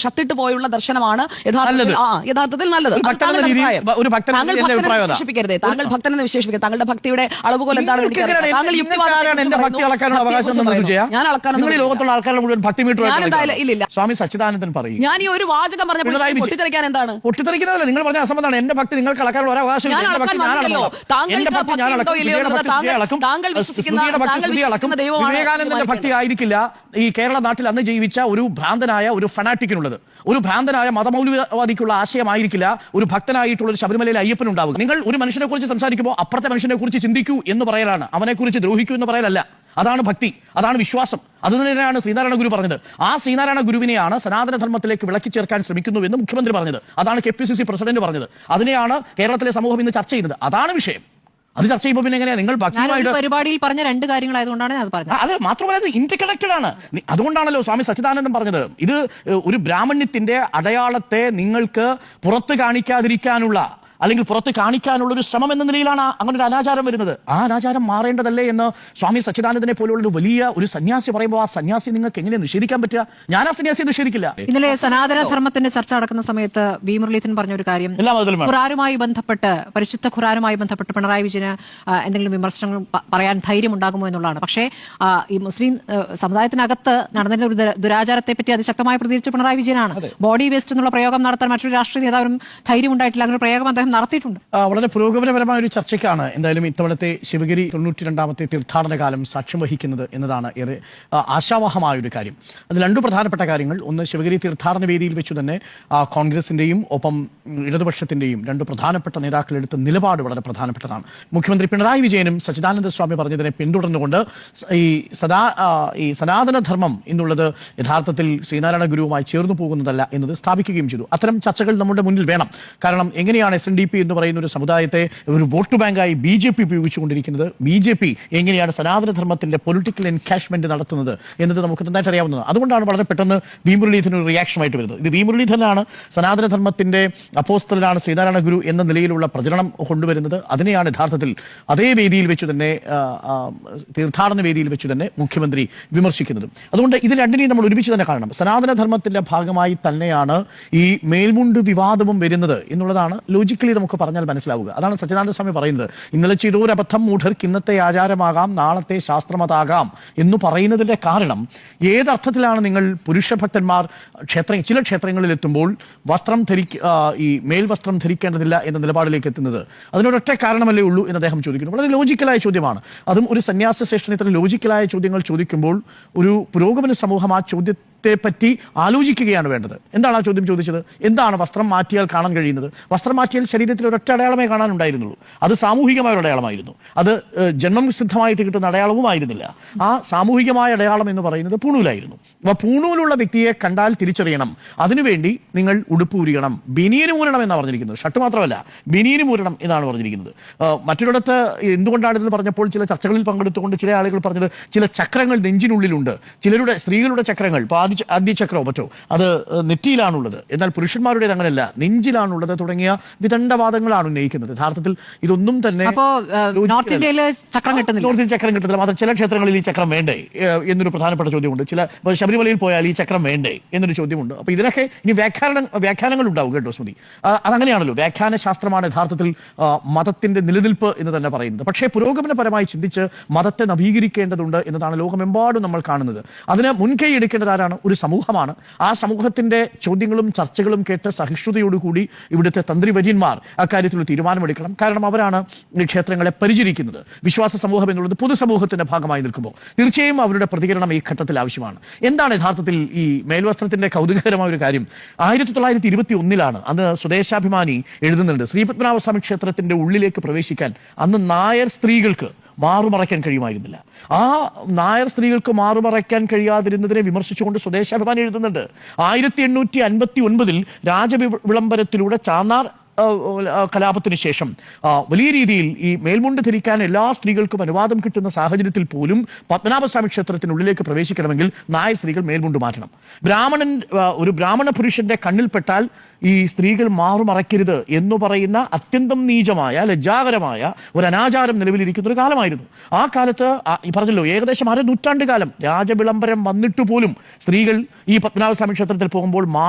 ഷട്ടിട്ട് പോയുള്ള ദർശനമാണ് യഥാർത്ഥത്തിൽ നല്ലത്. വിശേഷിപ്പിക്കരുതേ, താങ്കൾ ഭക്തനെന്ന് വിശേഷിപ്പിക്കുക. താങ്കളുടെ ഭക്തിയുടെ അളവുകോൽ എന്താണെന്ന് എനിക്കറിയാം. താങ്കൾ ഞാൻ അളക്കാനൊന്നും സ്വാമി സച്ചിദാനന്ദൻ പറയും, ഞാൻ ഈ ഒരു വാചകം പറഞ്ഞപ്പോൾ പൊട്ടിത്തെറിക്കാൻ എന്താണ്? പൊട്ടിത്തെറിക്കുന്നതല്ല, നിങ്ങൾ പറഞ്ഞ അസംബന്ധമാണ്. എന്റെ ഭക്തി നിങ്ങൾക്ക് അളക്കാനുള്ള ഒരു അവകാശം വിവേകാനന്ദന്റെ ഭക്തി ആയിരിക്കില്ല ഈ കേരള നാട്ടിൽ അന്ന് ജീവിച്ച ഒരു ഭ്രാന്തനായ ഒരു ഫനാറ്റിക്കിനുള്ളത്. ഒരു ഭ്രാന്തനായ മതമൗലികവാദിക്കുള്ള ആശയമായിരിക്കില്ല ഒരു ഭക്തനായിട്ടുള്ള ഒരു ശബരിമലയിൽ അയ്യപ്പൻ ഉണ്ടാവുക. നിങ്ങൾ ഒരു മനുഷ്യനെ കുറിച്ച് സംസാരിക്കുമ്പോൾ അപ്പുറത്തെ മനുഷ്യനെ കുറിച്ച് ചിന്തിക്കൂ എന്ന് പറയലാണ്, അവനെ കുറിച്ച് ദ്രോഹിക്കൂ എന്ന് പറയലല്ല. അതാണ് ഭക്തി, അതാണ് വിശ്വാസം. അത് തന്നെയാണ് ശ്രീനാരായണ ഗുരു പറഞ്ഞത്. ആ ശ്രീനാരായണ ഗുരുവിനെയാണ് സനാതന ധർമ്മത്തിലേക്ക് വിളക്കി ചേർക്കാൻ ശ്രമിക്കുന്നുവെന്ന് മുഖ്യമന്ത്രി പറഞ്ഞത്. അതാണ് KPCC പ്രസിഡന്റ് പറഞ്ഞത്. അതിനെയാണ് കേരളത്തിലെ സമൂഹം ഇന്ന് ചർച്ച ചെയ്യുന്നത്. അതാണ് വിഷയം. അത് ചർച്ച ചെയ്യുമ്പോൾ പിന്നെ എങ്ങനെയാ നിങ്ങൾ പരിപാടിയിൽ പറഞ്ഞ രണ്ട് കാര്യങ്ങളായതുകൊണ്ടാണ് അത് പറഞ്ഞത്. അത് മാത്രമല്ല, ഇത് ഇന്റർകണക്റ്റഡ് ആണ്. അതുകൊണ്ടാണല്ലോ സ്വാമി സച്ചിദാനന്ദൻ പറഞ്ഞത്, ഇത് ഒരു ബ്രാഹ്മണ്യത്തിന്റെ അടയാളത്തെ നിങ്ങൾക്ക് പുറത്ത് കാണിക്കാതിരിക്കാനുള്ള അല്ലെങ്കിൽ പുറത്ത് കാണിക്കാനുള്ള ഒരു ശ്രമം എന്ന നിലയിലാണ് അങ്ങനെ ഒരു അനാചാരം വരുന്നത്. ആ അനാചാരം മാറേണ്ടതല്ലേ എന്ന് സ്വാമി സച്ചിദാനന്ദനെ പോലുള്ള ഒരു വലിയ ഒരു സന്യാസി പറയുമ്പോൾ ആ സന്യാസി നിങ്ങൾക്ക് എങ്ങനെ നിഷേധിക്കാൻ പറ്റുക? ഞാൻ ആ സന്യാസിയെ നിഷേധിക്കില്ല. ഇന്നലെ സനാതന ധർമ്മത്തിന്റെ ചർച്ച നടക്കുന്ന സമയത്ത് വി മുരളീധരൻ പറഞ്ഞ ഒരു കാര്യം, ഖുറാനുമായി ബന്ധപ്പെട്ട്, പരിശുദ്ധ ഖുറാനുമായി ബന്ധപ്പെട്ട് പിണറായി വിജയന് എന്തെങ്കിലും വിമർശനങ്ങൾ പറയാൻ ധൈര്യം ഉണ്ടാകുമോ എന്നുള്ളതാണ്. പക്ഷേ ഈ മുസ്ലിം സമുദായത്തിനകത്ത് നടന്നിരുന്ന ഒരു ദുരാചാരത്തെ പറ്റി അതിശക്തമായി പ്രതികരിച്ച പിണറായി വിജയനാണ്. ബോഡി വേസ്റ്റ് എന്നുള്ള പ്രയോഗം നടത്താൻ മറ്റൊരു രാഷ്ട്രീയ നേതാവിനും ധൈര്യം ഉണ്ടായിട്ടില്ല. അങ്ങനെ പ്രയോഗം അദ്ദേഹം നടത്തിയിട്ടുണ്ട്. വളരെ പുരോഗമനപരമായ ഒരു ചർച്ചയ്ക്കാണ് എന്തായാലും ഇത്തവണത്തെ ശിവഗിരി 92ാമത്തെ തീർത്ഥാടന കാലം സാക്ഷ്യം വഹിക്കുന്നത് എന്നതാണ് ഏറെ ആശാവഹമായ ഒരു കാര്യം. അതിൽ രണ്ടു പ്രധാനപ്പെട്ട കാര്യങ്ങൾ. ഒന്ന്, ശിവഗിരി തീർത്ഥാടന വേദിയിൽ വെച്ചു തന്നെ കോൺഗ്രസിന്റെയും ഒപ്പം ഇടതുപക്ഷത്തിന്റെയും രണ്ട് പ്രധാനപ്പെട്ട നേതാക്കളെടുത്ത നിലപാട് വളരെ പ്രധാനപ്പെട്ടതാണ്. മുഖ്യമന്ത്രി പിണറായി വിജയനും സച്ചിദാനന്ദ സ്വാമി പറഞ്ഞതിനെ പിന്തുടർന്നുകൊണ്ട് ഈ സനാതനധർമ്മം എന്നുള്ളത് യഥാർത്ഥത്തിൽ ശ്രീനാരായണ ഗുരുവുമായി ചേർന്നു പോകുന്നതല്ല എന്നത് സ്ഥാപിക്കുകയും ചെയ്തു. അത്തരം ചർച്ചകൾ നമ്മുടെ മുന്നിൽ വേണം. കാരണം എങ്ങനെയാണ് SNDP എന്ന് പറയുന്ന ഒരു സമുദായത്തെ ഒരു വോട്ട് ബാങ്കായി BJP ഉപയോഗിച്ചുകൊണ്ടിരിക്കുന്നത്, BJP എങ്ങനെയാണ് സനാതനധർമ്മത്തിന്റെ പൊളിറ്റിക്കൽ എൻകാഷ്മെന്റ് നടത്തുന്നത് എന്നത് നമുക്ക് നന്നായിട്ട് അറിയാവുന്നതാണ്. അതുകൊണ്ടാണ് വളരെ പെട്ടെന്ന് വി മുരളീധരൻ ഒരു റിയാക്ഷനുമായിട്ട് വരുന്നത്. ഇത് വി മുരളീധരനാണ് സനാതനധർമ്മത്തിന്റെ അപ്പോസ്തലനാണ് ശ്രീനാരായണ ഗുരു എന്ന നിലയിലുള്ള പ്രചരണം കൊണ്ടുവരുന്നത്. അതിനെയാണ് യഥാർത്ഥത്തിൽ അതേ വേദിയിൽ വെച്ച് തന്നെ തീർത്ഥാടന വേദിയിൽ വെച്ച് തന്നെ മുഖ്യമന്ത്രി വിമർശിക്കുന്നത്. അതുകൊണ്ട് ഇത് രണ്ടിനെയും നമ്മൾ ഒരുമിച്ച് തന്നെ കാണണം. സനാതനധർമ്മത്തിന്റെ ഭാഗമായി തന്നെയാണ് ഈ മേൽമുണ്ട് വിവാദവും വരുന്നത് എന്നുള്ളതാണ് ലോജിക്കലി നമുക്ക് പറഞ്ഞാൽ മനസ്സിലാവുക. അതാണ് സച്ചിദാനന്ദ സ്വാമി പറയുന്നത്. ഇന്നലെ ചെയ്തൊരബദ്ധം മൂഢർക്ക് ഇന്നത്തെ ആചാരമാകാം, നാളത്തെ ശാസ്ത്രമതാകാം എന്ന് പറയുന്നതിന്റെ കാരണം ഏതർത്ഥത്തിലാണ് നിങ്ങൾ പുരുഷഭക്തന്മാർ ചില ക്ഷേത്രങ്ങളിൽ എത്തുമ്പോൾ ഈ മേൽവസ്ത്രം ധരിക്കേണ്ടതില്ല എന്ന നിലപാടിലേക്ക് എത്തുന്നത്? അതിനൊരൊറ്റ കാരണമല്ലേ ഉള്ളൂ എന്ന് അദ്ദേഹം ചോദിക്കുന്നു. വളരെ ലോജിക്കലായ ചോദ്യമാണ്. അതും ഒരു സന്യാസ ശ്രേഷ്ഠൻ ഇത്തരം ലോജിക്കലായ ചോദ്യങ്ങൾ ചോദിക്കുമ്പോൾ ഒരു പുരോഗമന സമൂഹം ആ ചോദ്യത്തെ പറ്റി ആലോചിക്കുകയാണ് വേണ്ടത്. എന്താണ് ആ ചോദ്യം ചോദിച്ചത്? എന്താണ് വസ്ത്രം മാറ്റിയാൽ കാണാൻ കഴിയുന്നത്? വസ്ത്രം മാറ്റിയാൽ ശരീരത്തിൽ ഒരൊറ്റ അടയാളമേ കാണാനുണ്ടായിരുന്നുള്ളൂ. അത് സാമൂഹികമായ ഒരു അടയാളമായിരുന്നു. അത് ജന്മം സിദ്ധമായിട്ട് കിട്ടുന്ന അടയാളവുമായിരുന്നില്ല. ആ സാമൂഹികമായ അടയാളം എന്ന് പറയുന്നത് പൂണൂലായിരുന്നു. അപ്പോൾ പൂണൂലുള്ള വ്യക്തിയെ കണ്ടാൽ തിരിച്ചറിയണം. അതിനുവേണ്ടി നിങ്ങൾ ഉടുപ്പ് ഊരിയണം, ബനിയന് മൂരണം എന്നാണ് പറഞ്ഞിരിക്കുന്നത്. ഷർട്ട് മാത്രമല്ല, ബനിയന് മൂരണം എന്നാണ് പറഞ്ഞിരിക്കുന്നത്. മറ്റൊരിടത്ത് എന്തുകൊണ്ടാണിതെന്ന് പറഞ്ഞപ്പോൾ ചില ചർച്ചകളിൽ പങ്കെടുത്തുകൊണ്ട് ചില ആളുകൾ പറഞ്ഞത് ചില ചക്രങ്ങൾ നെഞ്ചിനുള്ളിലുണ്ട്. സ്ത്രീകളുടെ ചക്രങ്ങൾ, ആദ്യചക്രമോ മറ്റോ, അത് നെറ്റിയിലാണുള്ളത്. എന്നാൽ പുരുഷന്മാരുടെ അങ്ങനെയല്ല, നെഞ്ചിലാണുള്ളത് തുടങ്ങിയ വിദണ്ഡവാദങ്ങളാണ് ഉന്നയിക്കുന്നത്. യഥാർത്ഥത്തിൽ ഇതൊന്നും തന്നെ നോർത്ത് ഇന്ത്യയിൽ ചക്രം കിട്ടുന്നില്ല. മാത്രം ചില ക്ഷേത്രങ്ങളിൽ ഈ ചക്രം വേണ്ടേ എന്നൊരു പ്രധാനപ്പെട്ട ചോദ്യമുണ്ട്. ചില ശബരിമലയിൽ പോയാൽ ഈ ചക്രം വേണ്ടേ എന്നൊരു ചോദ്യമുണ്ട്. അപ്പൊ ഇതിനൊക്കെ ഇനി വ്യാഖ്യാനങ്ങൾ ഉണ്ടാവും കേട്ടോ സ്മൃതി. അതങ്ങനെയാണല്ലോ, വ്യാഖ്യാന ശാസ്ത്രമാണ് യഥാർത്ഥത്തിൽ മതത്തിന്റെ നിലനിൽപ്പ് എന്ന് തന്നെ പറയുന്നത്. പക്ഷേ പുരോഗമനപരമായി ചിന്തിച്ച് മതത്തെ നവീകരിക്കേണ്ടതുണ്ട് എന്നതാണ് ലോകമെമ്പാടും നമ്മൾ കാണുന്നത്. അതിന് മുൻകൈ എടുക്കേണ്ടത് ആരാണ്? ഒരു സമൂഹമാണ്. ആ സമൂഹത്തിന്റെ ചോദ്യങ്ങളും ചർച്ചകളും കേട്ട് സഹിഷ്ണുതയോടുകൂടി ഇവിടുത്തെ തന്ത്രിവര്യന്മാർ അക്കാര്യത്തിൽ തീരുമാനമെടുക്കണം. കാരണം അവരാണ് ഈ ക്ഷേത്രങ്ങളെ പരിചരിക്കുന്നത്. വിശ്വാസ സമൂഹം എന്നുള്ളത് പൊതുസമൂഹത്തിന്റെ ഭാഗമായി നിൽക്കുമ്പോൾ തീർച്ചയായും അവരുടെ പ്രതികരണം ഈ ഘട്ടത്തിൽ ആവശ്യമാണ്. എന്താണ് യഥാർത്ഥത്തിൽ ഈ മേൽവസ്ത്രത്തിന്റെ കൗതുകകരമായ ഒരു കാര്യം? 1921 അന്ന് സ്വദേശാഭിമാനി എഴുതുന്നുണ്ട്, ശ്രീപത്മനാഭസ്വാമി ക്ഷേത്രത്തിന്റെ ഉള്ളിലേക്ക് പ്രവേശിക്കാൻ അന്ന് നായർ സ്ത്രീകൾക്ക് മാറുമറയ്ക്കാൻ കഴിയുമായിരുന്നില്ല. ആ നായർ സ്ത്രീകൾക്ക് മാറുമറയ്ക്കാൻ കഴിയാതിരുന്നതിനെ വിമർശിച്ചുകൊണ്ട് സ്വദേശാഭിമാനി എഴുതുന്നുണ്ട്. 1859 രാജവിളംബരത്തിലൂടെ ചാന്നാർ കലാപത്തിന് ശേഷം വലിയ രീതിയിൽ ഈ മേൽമുണ്ട് ധരിക്കാൻ എല്ലാ സ്ത്രീകൾക്കും അനുവാദം കിട്ടുന്ന സാഹചര്യത്തിൽ പോലും പത്മനാഭസ്വാമി ക്ഷേത്രത്തിനുള്ളിലേക്ക് പ്രവേശിക്കണമെങ്കിൽ നായർ സ്ത്രീകൾ മേൽമുണ്ട് മാറ്റണം. ഒരു ബ്രാഹ്മണ പുരുഷന്റെ കണ്ണിൽപ്പെട്ടാൽ ഈ സ്ത്രീകൾ മാറുമറയ്ക്കരുത് എന്ന് പറയുന്ന അത്യന്തം നീചമായ ലജ്ജാകരമായ ഒരു അനാചാരം നിലവിലിരിക്കുന്ന ഒരു കാലമായിരുന്നു. ആ കാലത്ത് ഈ പറഞ്ഞല്ലോ ഏകദേശം നൂറ്റാണ്ട് കാലം രാജവിളംബരം വന്നിട്ട് പോലും സ്ത്രീകൾ ഈ പത്മനാഭസ്വാമി ക്ഷേത്രത്തിൽ പോകുമ്പോൾ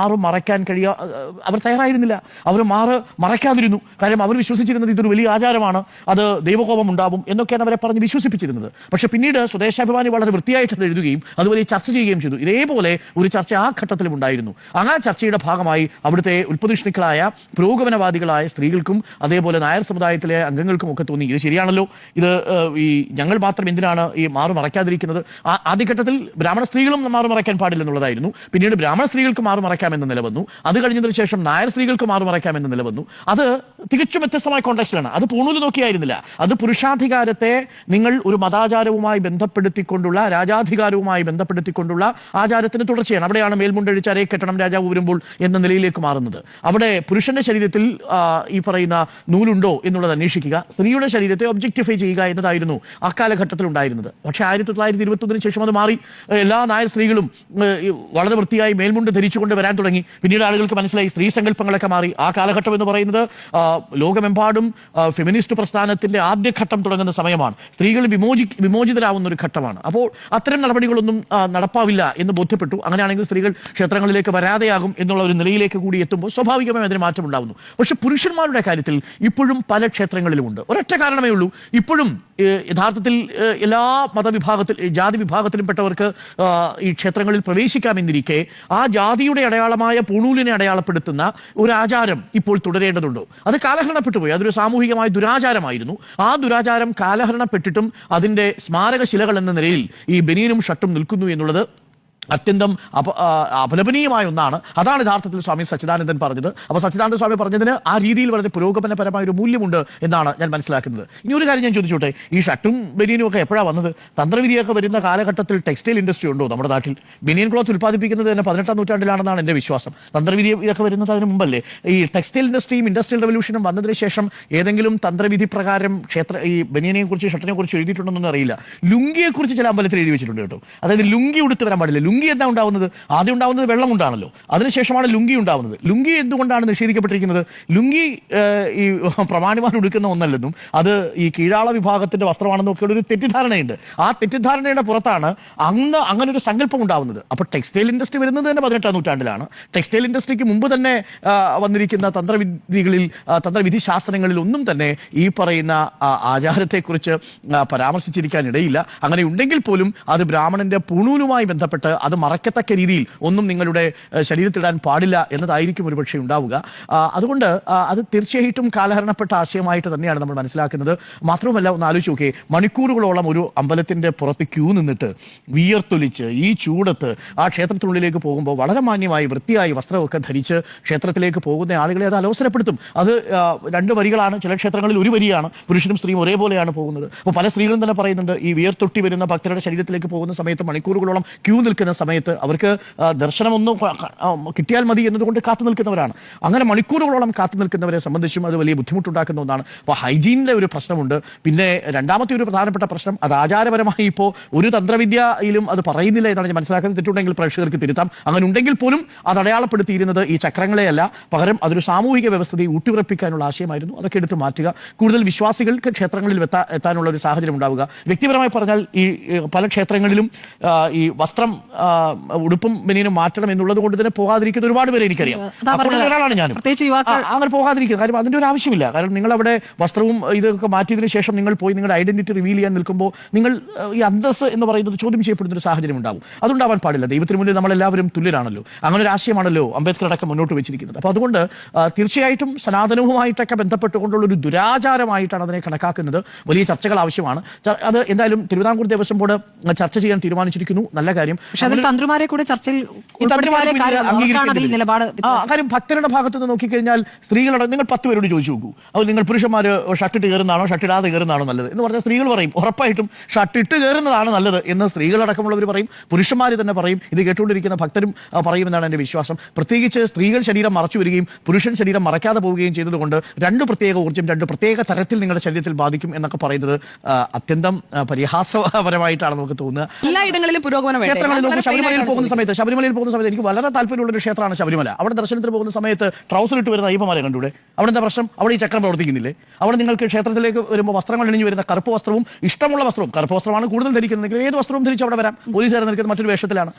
മറയ്ക്കാൻ അവർ തയ്യാറായിരുന്നില്ല. അവർ മറയ്ക്കാതിരുന്നു. കാര്യം അവർ വിശ്വസിച്ചിരുന്നത് ഇതൊരു വലിയ ആചാരമാണ്, അത് ദൈവകോപം ഉണ്ടാവും എന്നൊക്കെയാണ് അവരെ പറഞ്ഞ് വിശ്വസിപ്പിച്ചിരുന്നത്. പക്ഷെ പിന്നീട് സ്വദേശാഭിമാനി വളരെ വൃത്തിയായിട്ട് എഴുതുകയും അതുപോലെ ചർച്ച ചെയ്യുകയും ചെയ്തു. ഇതേപോലെ ഒരു ചർച്ച ആ ഘട്ടത്തിലും ഉണ്ടായിരുന്നു. ആ ചർച്ചയുടെ ഭാഗമായി അവിടുത്തെ ഉൽപ്പതിഷ്ണുക്കളായ പുരോഗമനവാദികളായ സ്ത്രീകൾക്കും അതേപോലെ നായർ സമുദായത്തിലെ അംഗങ്ങൾക്കും ഒക്കെ തോന്നി ഇത് ശരിയാണല്ലോ, ഇത് ഈ ഞങ്ങൾ മാത്രം എന്തിനാണ് ഈ മറയ്ക്കാതിരിക്കുന്നത്. ആദ്യഘട്ടത്തിൽ ബ്രാഹ്മണ സ്ത്രീകളും മറയ്ക്കാൻ പാടില്ലെന്നുള്ളതായിരുന്നു. പിന്നീട് ബ്രാഹ്മണ സ്ത്രീകൾക്ക് മറയ്ക്കാമെന്ന് നിലവന്നു. അത് കഴിഞ്ഞതിന് ശേഷം നായർ സ്ത്രീകൾക്ക് മറയ്ക്കാമെന്ന് നിലവന്നു. അത് തികച്ചും വ്യത്യസ്തമായ കോണ്ടെക്സ്റ്റിലാണ്. അത് പൂണൂല് നോക്കിയായിരുന്നില്ല. അത് പുരുഷാധികാരത്തെ നിങ്ങൾ ഒരു മതാചാരവുമായി ബന്ധപ്പെടുത്തിക്കൊണ്ടുള്ള രാജാധികാരവുമായി ബന്ധപ്പെടുത്തിക്കൊണ്ടുള്ള ആചാരത്തിന് തുടർച്ചയാണ്. അവിടെയാണ് മേൽമുണ്ടഴിച്ച് അരയെ കെട്ടണം രാജാവ് വരുമ്പോൾ എന്ന നിലയിലേക്ക് മാറുന്നത്. അവിടെ പുരുഷന്റെ ശരീരത്തിൽ ഈ പറയുന്ന നൂലുണ്ടോ എന്നുള്ളത് അന്വേഷിക്കുക, സ്ത്രീയുടെ ശരീരത്തെ ഒബ്ജക്ടിഫൈ ചെയ്യുക എന്നതായിരുന്നു അക്കാലഘട്ടത്തിൽ ഉണ്ടായിരുന്നത്. പക്ഷേ 1921 ശേഷം അത് മാറി. എല്ലാ നായർ സ്ത്രീകളും വളരെ വൃത്തിയായി മേൽമുണ്ട് ധരിച്ചുകൊണ്ട് വരാൻ തുടങ്ങി. പിന്നീട് ആളുകൾക്ക് മനസ്സിലായി സ്ത്രീ സങ്കല്പങ്ങളൊക്കെ മാറി. ആ കാലഘട്ടം എന്ന് പറയുന്നത് ലോകമെമ്പാടും ഫെമിനിസ്റ്റ് പ്രസ്ഥാനത്തിന്റെ ആദ്യഘട്ടം തുടങ്ങുന്ന സമയമാണ്. സ്ത്രീകൾ വിമോചിതരാവുന്ന ഒരു ഘട്ടമാണ്. അപ്പോൾ അത്തരം നടപടികളൊന്നും നടപ്പാവില്ല എന്ന് ബോധ്യപ്പെട്ടു. അങ്ങനെയാണെങ്കിൽ സ്ത്രീകൾ ക്ഷേത്രങ്ങളിലേക്ക് വരാതെയാകും എന്നുള്ള ഒരു നിലയിലേക്ക് കൂടി എത്തുമ്പോൾ സ്വാഭാവികമായും അതിന് മാറ്റം ഉണ്ടാകുന്നു. പക്ഷെ പുരുഷന്മാരുടെ കാര്യത്തിൽ ഇപ്പോഴും പല ക്ഷേത്രങ്ങളിലുമുണ്ട്. ഒരൊറ്റ കാരണമേ ഉള്ളൂ, ഇപ്പോഴും യഥാർത്ഥത്തിൽ എല്ലാ ജാതി വിഭാഗത്തിലും പെട്ടവർക്ക് ഈ ക്ഷേത്രങ്ങളിൽ പ്രവേശിക്കാമെന്നിരിക്കെ ആ ജാതിയുടെ അടയാളമായ പൂണൂലിനെ അടയാളപ്പെടുത്തുന്ന ഒരു ആചാരം ഇപ്പോൾ തുടരേണ്ടതുണ്ടോ? അത് കാലഹരണപ്പെട്ടു പോയി. അതൊരു സാമൂഹികമായ ദുരാചാരമായിരുന്നു. ആ ദുരാചാരം കാലഹരണപ്പെട്ടിട്ടും അതിൻ്റെ സ്മാരകശിലകൾ എന്ന നിലയിൽ ഈ ബനിയനും ഷർട്ടും നിൽക്കുന്നു എന്നുള്ളത് അത്യന്തം അപലപനീയമായ ഒന്നാണ്. അതാണ് യഥാർത്ഥത്തിൽ സ്വാമി സച്ചിദാനന്ദൻ പറഞ്ഞത്. അപ്പോൾ സച്ചിദാനന്ദ സ്വാമി പറഞ്ഞതിന് ആ രീതിയിൽ വളരെ പുരോഗമനപരമായ ഒരു മൂല്യമുണ്ട് എന്നാണ് ഞാൻ മനസ്സിലാക്കുന്നത്. ഇനി ഒരു കാര്യം ഞാൻ ചോദിച്ചോട്ടെ, ഈ ഷർട്ടും ബനിയനും ഒക്കെ എപ്പോഴാണ് വന്നത്? തന്ത്രവിധിയൊക്കെ വരുന്ന കാലഘട്ടത്തിൽ ടെക്സ്റ്റൈൽ ഇൻഡസ്ട്രി ഉണ്ടോ നമ്മുടെ നാട്ടിൽ? ബനിയൻ ക്ലോത്ത് ഉൽപ്പാദിപ്പിക്കുന്നത് തന്നെ 18ാം നൂറ്റാണ്ടിലാണെന്നാണ് എൻ്റെ വിശ്വാസം. തന്ത്രവിധി ഇതൊക്കെ വരുന്നത് അതിന് മുമ്പല്ലേ? ഈ ടെക്സ്റ്റൈൽ ഇൻഡസ്ട്രിയും ഇൻഡസ്ട്രിയൽ റവല്യൂഷനും വന്നതിന് ശേഷം ഏതെങ്കിലും തന്ത്രവിധി പ്രകാരം ഈ ബനിയനെ കുറിച്ച് ഷർട്ടിനെ കുറിച്ച് എഴുതിയിട്ടുണ്ടെന്നൊന്നും അറിയില്ല. ലുങ്കിയെക്കുറിച്ച് ചില അമ്പലത്തിൽ എഴുതി വെച്ചിട്ടുണ്ട് കേട്ടോ. അതായത് ലുങ്കി ഉടുത്ത് വരാൻ പാടില്ല. ലുങ്കി എന്താ ഉണ്ടാവുന്നത്? ആദ്യം ഉണ്ടാവുന്നത് വെള്ളം കൊണ്ടാണല്ലോ, അതിനുശേഷമാണ് ലുങ്കി ഉണ്ടാവുന്നത്. ലുങ്കി എന്തുകൊണ്ടാണ് നിഷേധിക്കപ്പെട്ടിരിക്കുന്നത്? ലുങ്കി ഈ പ്രമാണിമാർ ഉടുക്കുന്ന ഒന്നല്ലെന്നും അത് ഈ കീഴാള വിഭാഗത്തിന്റെ വസ്ത്രമാണെന്നും ഒക്കെ ഒരു തെറ്റിദ്ധാരണയുണ്ട്. ആ തെറ്റിദ്ധാരണയുടെ പുറത്താണ് അങ്ങനെ ഒരു സങ്കല്പം ഉണ്ടാവുന്നത്. അപ്പോൾ ടെക്സ്റ്റൈൽ ഇൻഡസ്ട്രി വരുന്നത് തന്നെ 18ാം നൂറ്റാണ്ടിലാണ്. ടെക്സ്റ്റൈൽ ഇൻഡസ്ട്രിക്ക് മുമ്പ് തന്നെ വന്നിരിക്കുന്ന തന്ത്രവിധി ശാസ്ത്രങ്ങളിൽ ഒന്നും തന്നെ ഈ പറയുന്ന ആചാരത്തെക്കുറിച്ച് പരാമർശിച്ചിരിക്കാനിടയില്ല. അങ്ങനെ ഉണ്ടെങ്കിൽ പോലും അത് ബ്രാഹ്മണന്റെ പൂണൂലുമായി ബന്ധപ്പെട്ട് അത് മറക്കത്തക്ക രീതിയിൽ ഒന്നും നിങ്ങളുടെ ശരീരത്തിടാൻ പാടില്ല എന്നതായിരിക്കും ഒരുപക്ഷെ ഉണ്ടാവുക. അതുകൊണ്ട് അത് തീർച്ചയായിട്ടും കാലഹരണപ്പെട്ട ആശയമായിട്ട് തന്നെയാണ് നമ്മൾ മനസ്സിലാക്കുന്നത്. മാത്രവുമല്ല, ഒന്ന് ആലോചിച്ച് നോക്കിയേ, മണിക്കൂറുകളോളം ഒരു അമ്പലത്തിന്റെ പുറത്ത് ക്യൂ നിന്നിട്ട് വിയർത്തൊലിച്ച് ഈ ചൂടത്ത് ആ ക്ഷേത്രത്തിനുള്ളിലേക്ക് പോകുമ്പോൾ വളരെ മാന്യമായി വൃത്തിയായി വസ്ത്രമൊക്കെ ധരിച്ച് ക്ഷേത്രത്തിലേക്ക് പോകുന്ന ആളുകളെ അത് അലോസരപ്പെടുത്തും. അത് 2 വരികളാണ്, ചില ക്ഷേത്രങ്ങളിൽ 1 വരിയാണ്. പുരുഷനും സ്ത്രീയും ഒരേപോലെയാണ് പോകുന്നത്. അപ്പോൾ പല സ്ത്രീകളും തന്നെ പറയുന്നുണ്ട്, ഈ വിയർത്തൊട്ടി വരുന്ന ഭക്തരുടെ ശരീരത്തിലേക്ക് പോകുന്ന സമയത്ത് മണിക്കൂറുകളോളം ക്യൂ നിൽക്കുന്ന സമയത്ത് അവർക്ക് ദർശനമൊന്നും കിട്ടിയാൽ മതി എന്നതുകൊണ്ട് കാത്തു നിൽക്കുന്നവരാണ്. അങ്ങനെ മണിക്കൂറുകളോളം കാത്തു നിൽക്കുന്നവരെ സംബന്ധിച്ചും അത് വലിയ ബുദ്ധിമുട്ടുണ്ടാക്കുന്ന ഒന്നാണ്. അപ്പോൾ ഹൈജീനിലെ ഒരു പ്രശ്നമുണ്ട്. പിന്നെ രണ്ടാമത്തെ ഒരു പ്രധാനപ്പെട്ട പ്രശ്നം, അത് ആചാരപരമായി ഇപ്പോൾ ഒരു തന്ത്രവിദ്യയിലും അത് പറയുന്നില്ല എന്നാണ് ഞാൻ മനസ്സിലാക്കുന്നത്. തെറ്റുണ്ടെങ്കിൽ പ്രേക്ഷകർക്ക് തിരുത്താം. അങ്ങനെ ഉണ്ടെങ്കിൽ പോലും അത് അടയാളപ്പെടുത്തിയിരുന്നത് ഈ ചക്രങ്ങളെയല്ല, പകരം അതൊരു സാമൂഹിക വ്യവസ്ഥയെ ഊട്ടിയുറപ്പിക്കാനുള്ള ആശയമായിരുന്നു. അതൊക്കെ എടുത്ത് മാറ്റുക, കൂടുതൽ വിശ്വാസികൾക്ക് ക്ഷേത്രങ്ങളിൽ എത്താനുള്ള ഒരു സാഹചര്യം ഉണ്ടാവുക. വ്യക്തിപരമായി പറഞ്ഞാൽ ഈ പല ക്ഷേത്രങ്ങളിലും ഈ വസ്ത്രം ഉടുപ്പും ബനിയനും മാറ്റണം എന്നുള്ളത് കൊണ്ട് തന്നെ പോകാതിരിക്കുന്ന ഒരുപാട് പേരെ എനിക്കറിയാം. ഒരാളാണ് ഞാനും. അങ്ങനെ പോകാതിരിക്കുന്നത് കാര്യം അതിന്റെ ഒരു ആവശ്യമില്ല. കാരണം നിങ്ങൾ അവിടെ വസ്ത്രവും ഇതൊക്കെ മാറ്റിയതിനു ശേഷം നിങ്ങൾ പോയി നിങ്ങളുടെ ഐഡന്റിറ്റി റിവീൽ ചെയ്യാൻ നിൽക്കുമ്പോൾ നിങ്ങൾ ഈ അന്തസ് എന്ന് പറയുന്നത് ചോദ്യം ചെയ്യപ്പെടുന്ന ഒരു സാഹചര്യം ഉണ്ടാവും. അതുണ്ടാവാൻ പാടില്ല. ദൈവത്തിന് മുന്നിൽ നമ്മളെല്ലാവരും തുല്യരാണല്ലോ. അങ്ങനെ ഒരു ആശയമാണല്ലോ അംബേദ്കർ അടക്കം മുന്നോട്ട് വെച്ചിരിക്കുന്നത്. അപ്പോൾ അതുകൊണ്ട് തീർച്ചയായിട്ടും സനാതനവുമായിട്ടൊക്കെ ബന്ധപ്പെട്ടുകൊണ്ടുള്ള ഒരു ദുരാചാരമായിട്ടാണ് അതിനെ കണക്കാക്കുന്നത്. വലിയ ചർച്ചകൾ ആവശ്യമാണ്. അത് എന്തായാലും തിരുവിതാംകൂർ ദേവസ്വം ബോർഡ് ചർച്ച ചെയ്യാൻ തീരുമാനിച്ചിരിക്കുന്നു. നല്ല കാര്യം. പക്ഷേ അതിൽ തന്ത്രിമാരെ കൂടെ ചർച്ചയിൽ കാര്യം ഭക്തരുടെ ഭാഗത്ത് നിന്ന് നോക്കിക്കഴിഞ്ഞാൽ സ്ത്രീകളുടെ നിങ്ങൾ 10 പേരോട് ചോദിച്ചു നോക്കൂ, അപ്പോൾ നിങ്ങൾ പുരുഷന്മാർ ഷർട്ടിട്ട് കയറുന്നതാണോ ഷർട്ടിടാതെ കയറുന്നതാണോ നല്ലത് എന്ന് പറഞ്ഞാൽ സ്ത്രീകൾ പറയും ഉറപ്പായിട്ടും ഷർട്ടിട്ട് കയറുന്നതാണ് നല്ലത് എന്ന് സ്ത്രീകളടക്കമുള്ളവർ പറയും. പുരുഷന്മാർ തന്നെ പറയും. ഇത് കേട്ടുകൊണ്ടിരിക്കുന്ന ഭക്തരും പറയുമെന്നാണ് എൻ്റെ വിശ്വാസം. പ്രത്യേകിച്ച് സ്ത്രീകൾ ശരീരം മറച്ചു വരികയും പുരുഷൻ ശരീരം മറയ്ക്കാതെ പോവുകയും ചെയ്തതുകൊണ്ട് 2 പ്രത്യേക ഊർജ്ജം 2 പ്രത്യേക തരത്തിൽ നിങ്ങളുടെ ശരീരത്തിൽ ബാധിക്കും എന്നൊക്കെ പറയുന്നത് അത്യന്തം പരിഹാസപരമായിട്ടാണ് നമുക്ക് തോന്നുക. എല്ലായിടങ്ങളിലും പുരോഗമനം ശബരിമലയിൽ പോകുന്ന സമയത്ത് എനിക്ക് വളരെ താല്പര്യമുള്ള ഒരു ക്ഷേത്രമാണ് ശബരിമല. അവിടെ ദർശനത്തിന് പോകുന്ന സമയത്ത് ട്രൗസർ ഇട്ട് വരുന്ന അയ്യപ്പന്മാരെ കണ്ടൂടെ? അവിടെ എന്താ പ്രശ്നം? അവിടെ ഈ ചക്രം പ്രവർത്തിക്കുന്നില്ലേ? അവിടെ നിങ്ങൾക്ക് ക്ഷേത്രത്തിലേക്ക് വരുമ്പോൾ വസ്ത്രങ്ങൾ അണിഞ്ഞു വരുന്ന കറുപ്പ് വസ്ത്രവും ഇഷ്ടമുള്ള വസ്ത്രവും, കറുപ്പ് വസ്ത്രമാണ് കൂടുതൽ ധരിക്കുന്നതെങ്കിൽ ഏത് വസ്ത്രവും ധരിച്ച് അവിടെ വരാം. പോലീസുകാരെ നിൽക്കുന്ന മറ്റൊരു വേഷത്തിലാണ്.